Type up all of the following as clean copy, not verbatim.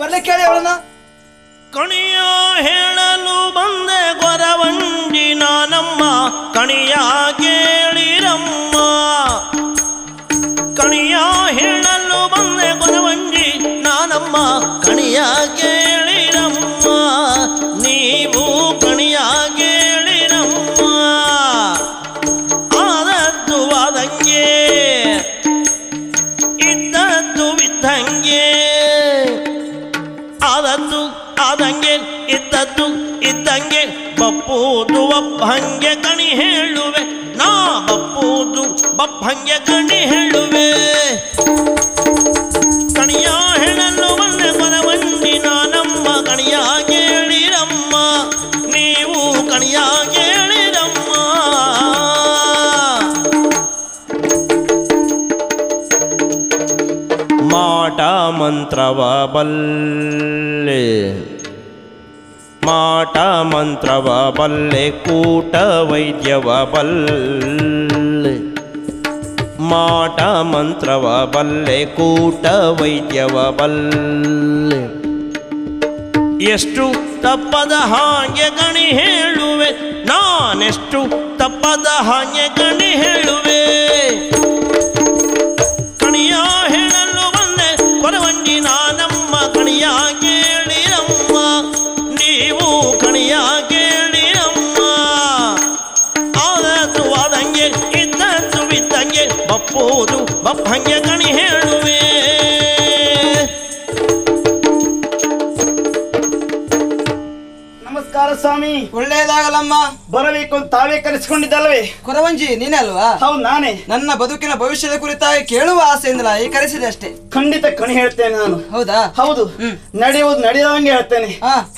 ಬರ್ಲಿಕ್ಕೆ ಹೇಳಿ ಅವಳನ್ನ. ಕಣಿಯ ಹೇಳಲು ಬಂದೆ ಗೊರವಂಡಿ ನಾನಮ್ಮ, ಕಣಿಯ ಕೇಳಿರಮ್ಮ. ಕಣಿಯ ಹೇಳಲು ಬಂದೆ ಗೊರವಂಡಿ ನಾನಮ್ಮ, ಕಣಿಯ ಕೇಳಿರಮ್ಮ. ನೀವು ಕಣಿಯ ಕೇಳಿರಮ್ಮ. ಆದದ್ದು ಆದಂಗೆ ಇದ್ದದ್ದು ಇದ್ದಂಗೆ, ಆದದ್ದು ಆದಂಗೆ ಇದ್ದದ್ದು ಇದ್ದಂಗೆ, ಬಪ್ಪುದು ಬಪ್ಪಂಗೆ ಕಣಿ ಹೇಳುವೆ ನಾ, ಬಪ್ಪುದು ಬಪ್ಪಂಗೆ ಕಣಿ ಹೇಳುವೆ. ಕಣಿಯ ಹೇಳಲು ಬಂದೆ ಗೊರವಂಡಿ ನಾನಮ್ಮ, ಕಣಿಯ ಕೇಳಿರಮ್ಮ. ನೀವು ಕಣಿಯ ಕೇಳಿರಮ್ಮ. ಮಾಟ ಮಂತ್ರವ ಬಲ್ಲೆ, ಮಾಟ ಮಂತ್ರವ ಬಲ್ಲೆ, ಕೂಟ ವೈದ್ಯವ ಬಲ್ಲೆ. ಮಾಟ ಮಂತ್ರವ ಬಲ್ಲೆ, ಕೂಟ ವೈದ್ಯವ ಬಲ್ಲೆ. ಎಷ್ಟು ತಪ್ಪದ ಹಾಗೆ ಗಣಿ ಹೇಳುವೆ, ನಾನೆಷ್ಟು ತಪ್ಪದ ಹಾಗೆ ಗಣಿ ಹೇಳುವೆ. ಕಣಿಯ ಹೇಳಲು ಬಂದೆ ಗೊರವಂಡಿ ನಾನಮ್ಮ, ಕಣಿಯ ಕೇಳಿರಮ್ಮ. ನೀವು ಕಣಿಯ ಕೇಳಿರಮ್ಮ. ಆದದ್ದು ಆದಂಗೆ ಇದ್ದದ್ದು ಇದ್ದಂಗೆ, ಬಪ್ಪುದು ಬಪ್ಪಂಗೆ ಕಣಿ ಹೇಳುವೆ. ನಮಸ್ಕಾರ ಸ್ವಾಮಿ. ಒಳ್ಳೇದಾಗಲಮ್ಮ. ಬರಬೇಕು ಅಂತ ತಾವೇ ಕರೆಸಿಕೊಂಡಿದ್ದಲ್ವೇ? ಕೊರವಂಜಿ ನೀನೇ ಅಲ್ವಾ? ಹೌದು ನಾನೇ. ನನ್ನ ಬದುಕಿನ ಭವಿಷ್ಯದ ಕುರಿತಾಗಿ ಕೇಳುವ ಆಸೆಯಿಂದಲ ಈ ಕರೆಸಿದೆ ಅಷ್ಟೇ. ಖಂಡಿತ ಕಣಿ ಹೇಳ್ತೇನೆ ನಾನು. ಹೌದಾ? ಹೌದು. ನಡೆಯುವುದು ನಡೆದಂಗೆ ಹೇಳ್ತೇನೆ.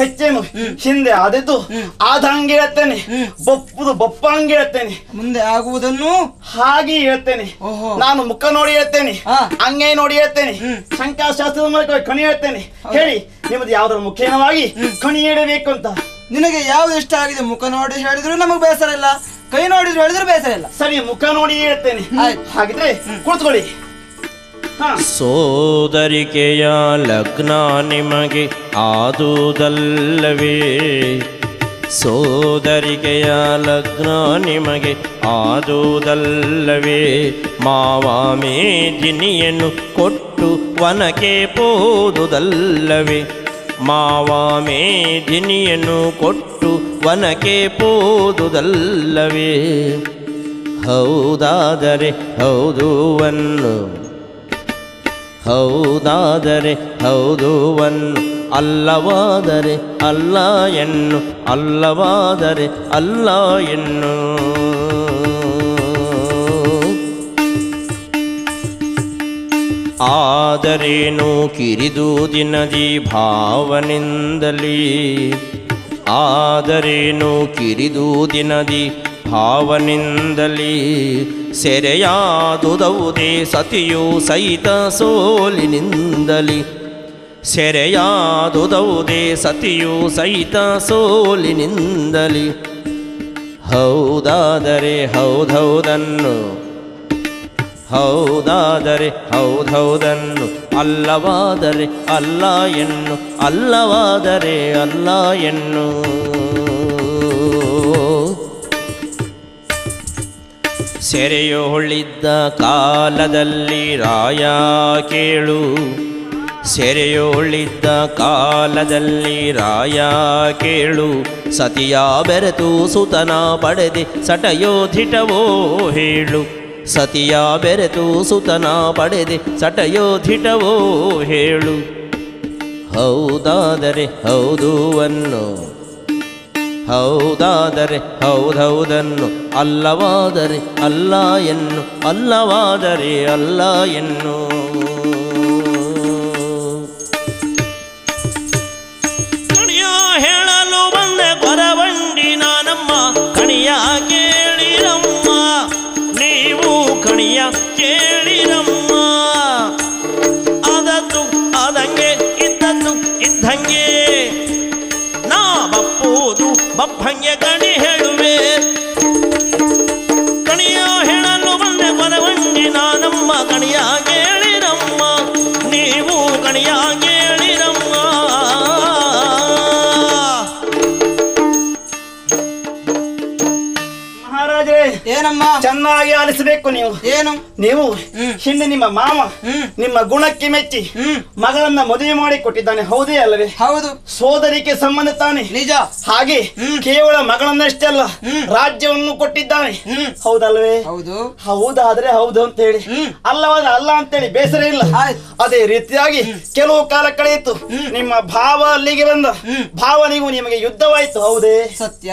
ಹೆಚ್ಚೇನು ಹಿಂದೆ ಆದದ್ದು ಆದಂಗೆ ಹೇಳ್ತೇನೆ. ಬಪ್ಪುದು ಬಪ್ಪಂಗೆ ಹೇಳ್ತೇನೆ. ಮುಂದೆ ಆಗುವುದನ್ನು ಹಾಗೆ ಹೇಳ್ತೇನೆ. ನಾನು ಮುಖ ನೋಡಿ ಹೇಳ್ತೇನೆ, ಅಂಗೈ ನೋಡಿ ಹೇಳ್ತೇನೆ, ಸಂಖ್ಯಾಶಾಸ್ತ್ರದ ಮೂಲಕ ಕಣಿ ಹೇಳ್ತೇನೆ. ಹೇಳಿ ನಿಮ್ಮದು ಯಾವ್ದಾದ್ರು ಮುಖ್ಯವಾಗಿ ಕಣಿ ಹೇಳಬೇಕು ಅಂತ. ನಿನಗೆ ಯಾವ್ದು ಇಷ್ಟ ಆಗಿದೆ? ಮುಖ ನೋಡಿ ಹೇಳಿದ್ರು ನಮಗ್ ಬೇಸರ ಇಲ್ಲ, ಕೈ ನೋಡಿದ್ರು ಹೇಳಿದ್ರು ಬೇಸರ ಇಲ್ಲ. ಸರಿ, ಮುಖ ನೋಡಿ ಹೇಳ್ತೇನೆ. ಹಾಗಿದ್ರೆ ಕುಳಿತುಕೊಳ್ಳಿ. ಸೋದರಿಕೆಯ ಲಗ್ನ ನಿಮಗೆ ಆದುದಲ್ಲವೇ? ಸೋದರಿಕೆಯ ಲಗ್ನ ನಿಮಗೆ ಆದುದಲ್ಲವೇ? ಮಾವ ಮೇದಿನಿಯನ್ನು ಕೊಟ್ಟು ವನಕ್ಕೆ ಪೋದುದಲ್ಲವೇ? ಮಾವ ಮೇದಿನಿಯನ್ನು ಕೊಟ್ಟು ವನಕ್ಕೆ ಪೋದುದಲ್ಲವೇ? ಹೌದಾದರೆ ಹೌದುವನ್ನು, ಹೌದಾದರೆ ಹೌದುವನ್ನು, ಅಲ್ಲವಾದರೆ ಅಲ್ಲ ಎನ್ನು, ಅಲ್ಲವಾದರೆ ಅಲ್ಲ ಎನ್ನು. ಆದರೇನು ಕಿರಿದು ದಿನದಿ ಭಾವನಿಂದಲೇ, ಆದರೇನು ಕಿರಿದು ದಿನದಿ ಭಾವನಿಂದಲೇ, ಸೆರೆಯಾದುದವುದೇ ಸತಿಯು ಸಹಿತ ಸೋಲಿನಿಂದಲೇ. ಸೆರೆಯಾದುದವುದೇ ಸತಿಯು ಸಹಿತ ಸೋಲಿನಿಂದಲೇ. ಹೌದಾದರೆ ಹೌದೌದನ್ನು, ಹೌದಾದರೆ ಹೌದೌದನ್ನು, ಅಲ್ಲವಾದರೆ ಅಲ್ಲ ಎನ್ನು, ಅಲ್ಲವಾದರೆ ಅಲ್ಲ ಎನ್ನು. ಸೆರೆಯೊಳಿದ್ದ ಕಾಲದಲ್ಲಿ ರಾಯ ಕೇಳು, ಸೆರೆಯೊಳಿದ್ದ ಕಾಲದಲ್ಲಿ ರಾಯ ಕೇಳು, ಸತಿಯ ಬೆರೆತು ಸುತನ ಪಡೆದೆ ಸಟಯೋಧಿಟವೋ ಹೇಳು. ಸತಿಯ ಬೆರೆತು ಸುತನ ಪಡೆದೆ ಸಟಯೋಧಿಟವೋ ಹೇಳು. ಹೌದಾದರೆ ಹೌದುವನ್ನು, ಹೌದಾದರೆ ಹೌದೌದನ್ನು, ಅಲ್ಲವಾದರೆ ಅಲ್ಲ ಎನ್ನು, ಅಲ್ಲವಾದರೆ ಅಲ್ಲ ಎನ್ನು. ಕಣಿಯ ಹೇಳಲು ಬಂದೆ ಗೊರವಂಡಿ ನಾನಮ್ಮ, ಕಣಿಯ ಕೇಳಿರಮ್ಮ. ನೀವು ಕಣಿಯ ಕೇಳಿರಮ್ಮ. ಆದದ್ದು ಆದಂಗೆ ಇದ್ದದ್ದು ಇದ್ದಂಗೆ, ನಾ ಬಪ್ಪುದು ಬಪ್ಪಂಗೆ ಕಣಿ ಹೇಳುವೆ. ಕಣಿಯ ಹೇಳಲು ಬಂದೆ ಗೊರವಂಡಿ ನಾನಮ್ಮ, ಕಣಿಯ ಕೇಳಿರಮ್ಮ. ನೀವು ಕಣಿಯ ಕೇಳಿರಮ್ಮ. ಚೆನ್ನಾಗಿ ಆಲಿಸಬೇಕು ನೀವು. ಏನು ನೀವು ಹಿಂದೆ ನಿಮ್ಮ ಮಾಮ ನಿಮ್ಮ ಗುಣಕ್ಕೆ ಮೆಚ್ಚಿ ಮಗಳನ್ನ ಮದುವೆ ಮಾಡಿ ಕೊಟ್ಟಿದ್ದಾನೆ, ಹೌದೇ ಅಲ್ಲವೇ? ಹೌದು. ಸೋದರಿಕೆ ಸಂಬಂಧ ತಾನೆ. ನಿಜ. ಹಾಗೆ ಕೇವಲ ಮಗಳನ್ನಷ್ಟೇ ಅಲ್ಲ, ರಾಜ್ಯವನ್ನು ಕೊಟ್ಟಿದ್ದಾನೆ, ಹೌದಲ್ವೇ? ಹೌದು. ಹೌದಾದ್ರೆ ಹೌದು ಅಂತ ಹೇಳಿ, ಅಲ್ಲವಾದ ಅಲ್ಲ ಅಂತೇಳಿ ಬೇಸರ ಇಲ್ಲ. ಅದೇ ರೀತಿಯಾಗಿ ಕೆಲವು ಕಾಲ ಕಳೆಯಿತು, ನಿಮ್ಮ ಭಾವ ಅಲ್ಲಿಗೆ ಬಂದ. ಭಾವನಿಗೂ ನಿಮಗೆ ಯುದ್ಧವಾಯಿತು, ಹೌದೇ? ಸತ್ಯ.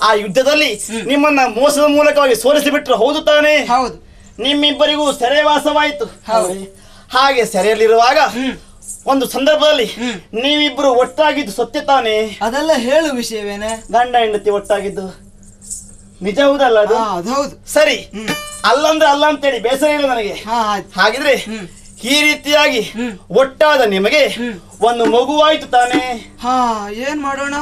ಆ ಯುದ್ಧದಲ್ಲಿ ನಿಮ್ಮನ್ನ ಮೋಸದ ಮೂಲಕವಾಗಿ ಸೋಲಿಸಿ ಬಿಟ್ರು, ಹೌದು ತಾನೇ? ಹೌದು. ನಿಮ್ಮಿಬ್ಬರಿಗೂ ಸೆರೆವಾಸವಾಯಿತು. ಹಾಗೆ ಸೆರೆಯಲ್ಲಿರುವಾಗ ಒಂದು ಸಂದರ್ಭದಲ್ಲಿ ನೀವಿಬ್ರು ಒಟ್ಟಾಗಿದ್ದು ಸತ್ಯ ತಾನೇ? ಅದೆಲ್ಲ ಹೇಳು ವಿಷಯವೇನೆ. ಗಂಡ ಹೆಂಡತಿ ಒಟ್ಟಾಗಿದ್ದು ನಿಜ, ಹೌದಲ್ಲ? ಅದು ಹೌದು. ಸರಿ, ಅಲ್ಲಂದ್ರೆ ಅಲ್ಲ ಅಂತೇಳಿ ಬೇಸರ ಇಲ್ಲ ನನಗೆ. ಹಾಗಿದ್ರೆ ಈ ರೀತಿಯಾಗಿ ಒಟ್ಟಾದ ನಿಮಗೆ ಒಂದು ಮಗುವಾಯ್ತು ತಾನೇ? ಏನ್ ಮಾಡೋಣ,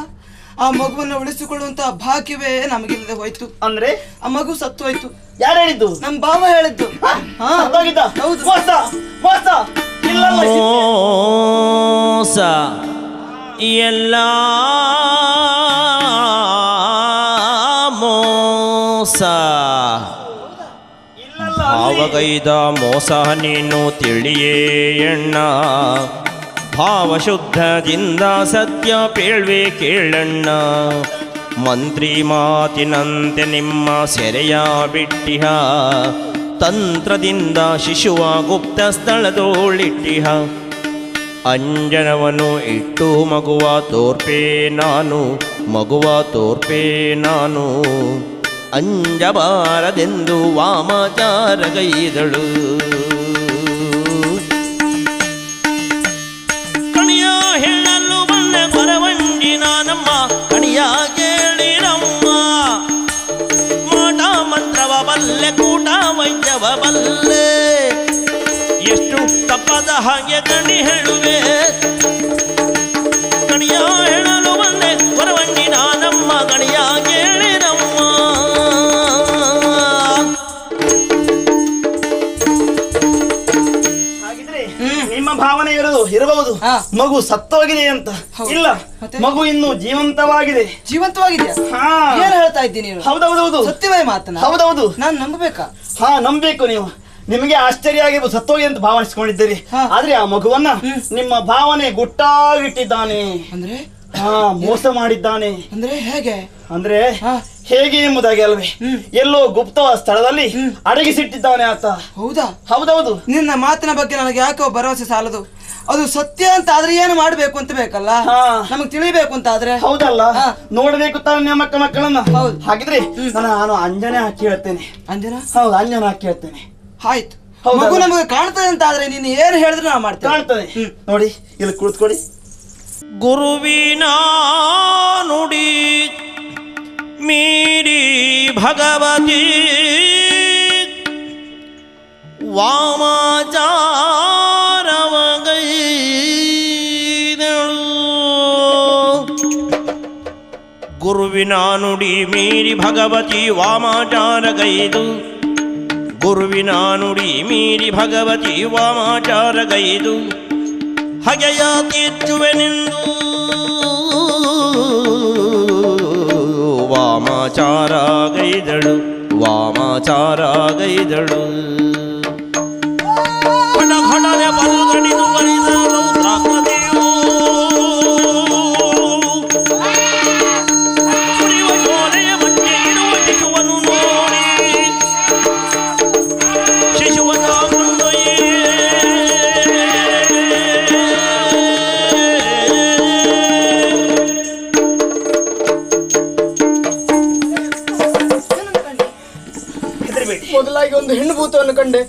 ಆ ಮಗುವನ್ನು ಉಳಿಸಿಕೊಳ್ಳುವಂತ ಭಾಗ್ಯವೇ ನಮಗಿಲ್ಲದೆ ಹೋಯ್ತು. ಅಂದ್ರೆ ಆ ಮಗು ಸತ್ತು ಹೋಯ್ತು. ಯಾರು ಹೇಳಿದ್ದು? ನಮ್ ಬಾವ ಹೇಳಿದ್ದು. ಹೌದು. ಮೋಸ ಮೋಸ ಮೋಸ ಎಲ್ಲ ಮೋಸ. ಭಾವಗೈದ ಮೋಸ ನೀನು ತಿಳಿಯೇ ಎಣ್ಣ, ಭಾವಶುದ್ಧದಿಂದ ಸತ್ಯ ಪೇಳ್ವೆ ಕೇಳಣ್ಣ. ಮಂತ್ರಿ ಮಾತಿನಂತೆ ನಿಮ್ಮ ಸೆರೆಯ ಬಿಟ್ಟಿಹ, ತಂತ್ರದಿಂದ ಶಿಶುವ ಗುಪ್ತ ಸ್ಥಳದೋಳಿಟ್ಟಿಹ. ಅಂಜನವನು ಇಟ್ಟು ಮಗುವ ತೋರ್ಪೆ ನಾನು, ಮಗುವ ತೋರ್ಪೆ ನಾನು. ಅಂಜಬಾರದೆಂದು ವಾಮಾಚಾರಗೈದಳು. ಕಣಿಯ ಹೇಳಲು ಬಂದ ಕೊರವಂಜಿ ನಾನಮ್ಮ, ಕಣಿಯ ಕೇಳಿರಮ್ಮ. ಮಾಟ ಮಂತ್ರವ ಬಲ್ಲೆ, ಕೂಟ ವೈದ್ಯವ ಬಲ್ಲೆ, ಎಷ್ಟು ತಪ್ಪದ ಹಾಗೆ ಕಣಿ ಹೇಳುವೆ. ಕಣಿಯ ಹೇಳಲು ಬಂದೆ ಕೊರವಂಜಿ ನಾನಮ್ಮ, ಕಣಿಯ ಕೇಳಿರಮ್ಮ. ನಿಮ್ಮ ಭಾವನೆ ಇರಬಹುದು ಮಗು ಸತ್ತೋಗಿದೆ ಅಂತ. ಇಲ್ಲ, ಮಗು ಇನ್ನು ಜೀವಂತವಾಗಿದೆ. ಜೀವಂತವಾಗಿದೆಯಾ? ಏನ್ ಹೇಳ್ತಾ ಇದ್ದೀನಿ? ಹೌದೌದೌದು, ಸತ್ಯವೇ ಮಾತನ. ಹೌದೌದು. ನಾನು ನಂಬಬೇಕಾ? ನಂಬಬೇಕು. ನೀವು ನಿಮಗೆ ಆಶ್ಚರ್ಯ ಆಗಿರ್ಬೋದು, ಸತ್ತೋಗಿ ಅಂತ ಭಾವನಿಸಿಕೊಂಡಿದ್ದೀರಿ. ಆದ್ರೆ ಆ ಮಗುವನ್ನ ನಿಮ್ಮ ಭಾವನೆ ಗುಟ್ಟಾಗಿಟ್ಟಿದ್ದಾನೆ. ಅಂದ್ರೆ ಮೋಸ ಮಾಡಿದ್ದಾನೆ. ಅಂದ್ರೆ ಹೇಗೆ? ಅಂದ್ರೆ ಹೇಗೆ ಎಂಬುದಾಗಿ ಅಲ್ವೇ, ಎಲ್ಲೋ ಗುಪ್ತ ಸ್ಥಳದಲ್ಲಿ ಅಡಗಿಸಿಟ್ಟಿದ್ದಾನೆ ಆತ. ಹೌದಾ? ಹೌದೌದು. ನಿನ್ನ ಮಾತಿನ ಬಗ್ಗೆ ನನಗೆ ಯಾಕೋ ಭರವಸೆ ಸಾಲದು. ಅದು ಸತ್ಯ ಅಂತ ಆದ್ರೆ ಏನು ಮಾಡ್ಬೇಕು ಅಂತ ಬೇಕಲ್ಲ, ನಮಗ್ ತಿಳಿಬೇಕು ಅಂತ ಆದ್ರೆ. ಹೌದಲ್ಲ, ನೋಡ್ಬೇಕು ತಾನೆ ನಿಮ್ಮ ಮಕ್ಕಳನ್ನ. ಹೌದು. ಹಾಗಿದ್ರೆ ನಾನು ಅಂಜನೆ ಹಾಕಿ ಹೇಳ್ತೇನೆ. ಅಂಜನಾ? ಹೌದು, ಅಂಜನ ಹಾಕಿ ಹೇಳ್ತೇನೆ. ಆಯ್ತು. ಮಗು ನಮಗೆ ಕಾಣ್ತದೆ ಅಂತ ಆದ್ರೆ ನೀನು ಏನು ಹೇಳಿದ್ರೆ ನಾವು ಮಾಡ್ತೇವೆ. ಕಾಣ್ತದೆ. ನೋಡಿ, ಇಲ್ಲಿ ಕುಳಿತುಕೊಳ್ಳಿ. ಗುರುವಿನ ನುಡಿ ಮೀರಿ ಭಗವತಿ ವಾಮಾಚಾರವಗೈದಳು. ಗುರುವಿನ ನುಡಿ ಮೀರಿ ಭಗವತಿ ವಾಮಾಚಾರಗೈದು. ಗುರುವಿನ ನುಡಿ ಮೀರಿ ಭಗವತಿ ವಾಮಾಚಾರಗೈದು. ಹಗೆಯ ತೀರ್ಚುವೆನೆಂದು ವಾಮಾಚಾರಗೈದಳು, ವಾಮಾಚಾರಗೈದಳು. ಘಟ ಘಟನೆ ಬಲ್ಗಡಿದು ಬರಿದ ರೌದ್ರಾಕೃತಿಯು ಸುರಿಯುವ ಜೋಲೆಯ ಮಧ್ಯೆ ಇಡುವ ಶಿಶುವನ್ನು ನೋಡಿ ಶಿಶುವನ ಕೊಂಡೊಯ್ಯೇ ಮೊದಲಾಗಿ ಒಂದು ಹೆಣ್ಣು ಭೂತವನ್ನು ಕಂಡೆ.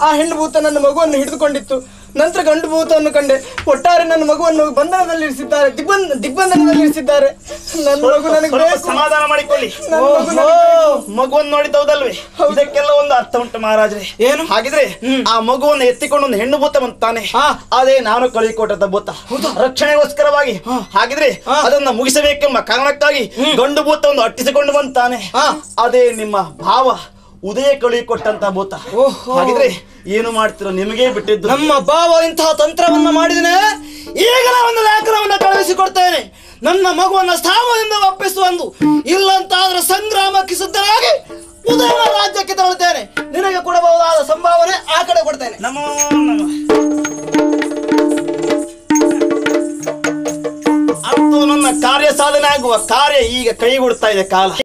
ಆ ಹೆಣ್ಣು ಭೂತ ನನ್ನ ಮಗುವನ್ನು ಹಿಡಿದುಕೊಂಡಿತ್ತು. ನಂತರ ಗಂಡು ಭೂತವನ್ನು ಕಂಡೆ. ಒಟ್ಟಾರೆ ನನ್ನ ಮಗುವನ್ನು ಬಂಧನದಲ್ಲಿರಿಸಿದ್ದಾರೆ, ದಿಗ್ಬಂಧನದಲ್ಲಿರಿಸಿದ್ದಾರೆ. ನನ್ನ ಮಗು ನನಗೆ ಬೇಕು. ಸಮಾಧಾನ ಮಾಡಿಕೊಳ್ಳಿ. ಮಗುವನ್ನು ನೋಡಿದ್ದೌದಲ್ವೇ? ಇದಕ್ಕೆಲ್ಲ ಒಂದು ಅರ್ಥ ಉಂಟು ಮಹಾರಾಜರೇ. ಏನು? ಹಾಗಿದ್ರೆ ಆ ಮಗುವನ್ನು ಎತ್ತಿಕೊಂಡು ಒಂದು ಹೆಣ್ಣು ಭೂತ ಬಂತಾನೆ, ಅದೇ ನಾನು ಕಳುಹಿಕೊಟ್ಟದ ಭೂತ, ರಕ್ಷಣೆಗೋಸ್ಕರವಾಗಿ. ಹಾಗಿದ್ರೆ ಅದನ್ನ ಮುಗಿಸಬೇಕೆಂಬ ಕಾರಣಕ್ಕಾಗಿ ಗಂಡು ಭೂತವನ್ನು ಅಟ್ಟಿಸಿಕೊಂಡು ಬಂತಾನೆ, ಅದೇ ನಿಮ್ಮ ಭಾವ ಉದಯ ಕಳುಹಿಕೊಟ್ಟಂತ ಭೂತ. ಹಾಗಿದ್ರೆ ಏನು ಮಾಡ್ತಿರೋ ನಿಮಗೇ ಬಿಟ್ಟಿದ್ದು. ನಮ್ಮ ಭಾವ ಇಂತಹ ತಂತ್ರವನ್ನ ಮಾಡಿದನೆ. ಈಗಲೇ ಒಂದು ಲೇಖನವನ್ನು ಕಳುಹಿಸಿಕೊಡ್ತೇನೆ. ನನ್ನ ಮಗುವನ್ನ ಸ್ಥಾನದಿಂದ ಒಪ್ಪಿಸುವಂದು, ಇಲ್ಲಂತಾದ್ರೆ ಸಂಗ್ರಾಮಕ್ಕೆ ಸಿದ್ಧರಾಗಿ ಉದಯನ ರಾಜ್ಯಕ್ಕೆ ತರುತ್ತೇನೆ. ನಿನಗೆ ಕೊಡಬಹುದಾದ ಸಂಭಾವನೆ ಆ ಕಡೆ ಕೊಡ್ತೇನೆ. ನಮೋ ನಮಃ. ಅಂತೂ ನನ್ನ ಕಾರ್ಯ ಸಾಧನೆ ಆಗುವ ಕಾರ್ಯ ಈಗ ಕೈಗೂಡ್ತಾ ಇದೆ ಕಾಲ.